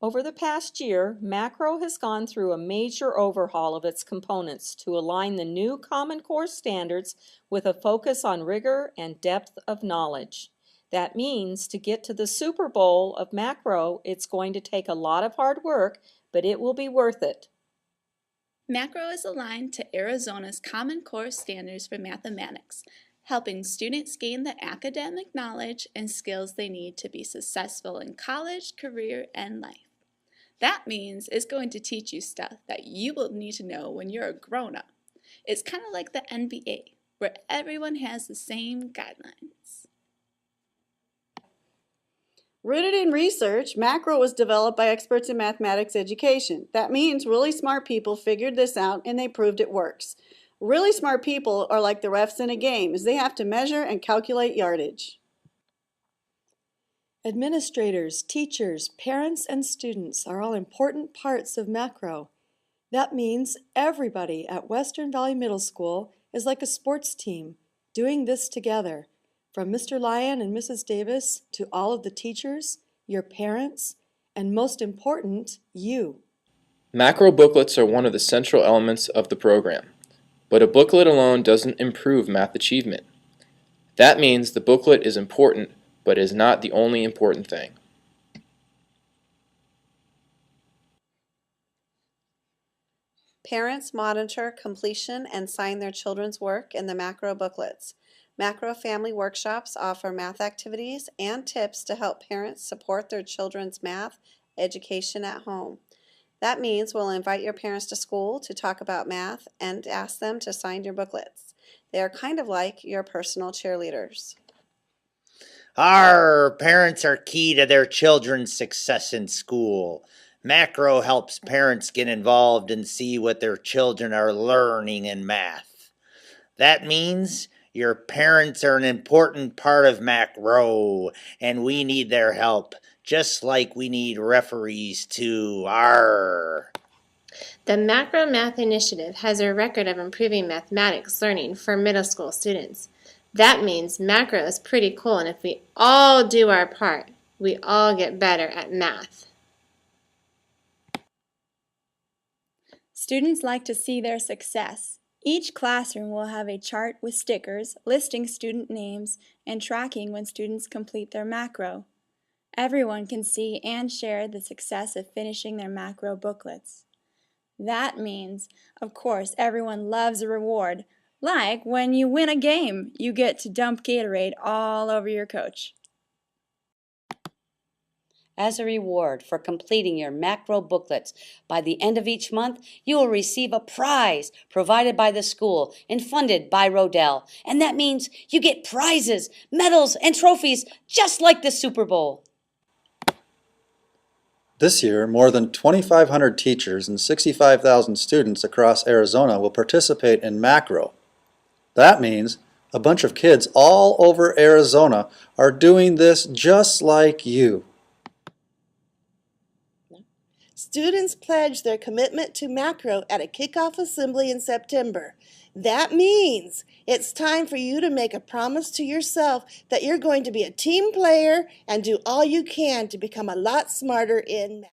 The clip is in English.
Over the past year, Macro has gone through a major overhaul of its components to align the new Common Core standards with a focus on rigor and depth of knowledge. That means to get to the Super Bowl of Macro, it's going to take a lot of hard work, but it will be worth it. Macro is aligned to Arizona's Common Core standards for mathematics, helping students gain the academic knowledge and skills they need to be successful in college, career, and life. That means it's going to teach you stuff that you will need to know when you're a grown-up. It's kind of like the NBA, where everyone has the same guidelines. Rooted in research, Macro was developed by experts in mathematics education. That means really smart people figured this out and they proved it works. Really smart people are like the refs in a game, as they have to measure and calculate yardage. Administrators, teachers, parents, and students are all important parts of Macro. That means everybody at Western Valley Middle School is like a sports team, doing this together. From Mr. Lyon and Mrs. Davis to all of the teachers, your parents, and most important, you. Macro booklets are one of the central elements of the program, but a booklet alone doesn't improve math achievement. That means the booklet is important, but is not the only important thing. Parents monitor completion and sign their children's work in the Macro booklets. Macro Family Workshops offer math activities and tips to help parents support their children's math education at home. That means we'll invite your parents to school to talk about math and ask them to sign your booklets. They are kind of like your personal cheerleaders. Our parents are key to their children's success in school. Macro helps parents get involved and see what their children are learning in math. That means your parents are an important part of Macro, and we need their help, just like we need referees too. The Macro Math Initiative has a record of improving mathematics learning for middle school students. That means Macro is pretty cool, and if we all do our part, we all get better at math. Students like to see their success. Each classroom will have a chart with stickers listing student names and tracking when students complete their Macro. Everyone can see and share the success of finishing their Macro booklets. That means, of course, everyone loves a reward. Like when you win a game, you get to dump Gatorade all over your coach. As a reward for completing your Macro booklets, by the end of each month, you will receive a prize provided by the school and funded by Rodell. And that means you get prizes, medals, and trophies just like the Super Bowl. This year, more than 2,500 teachers and 65,000 students across Arizona will participate in Macro. That means a bunch of kids all over Arizona are doing this just like you. Students pledge their commitment to Macro at a kickoff assembly in September. That means it's time for you to make a promise to yourself that you're going to be a team player and do all you can to become a lot smarter in math.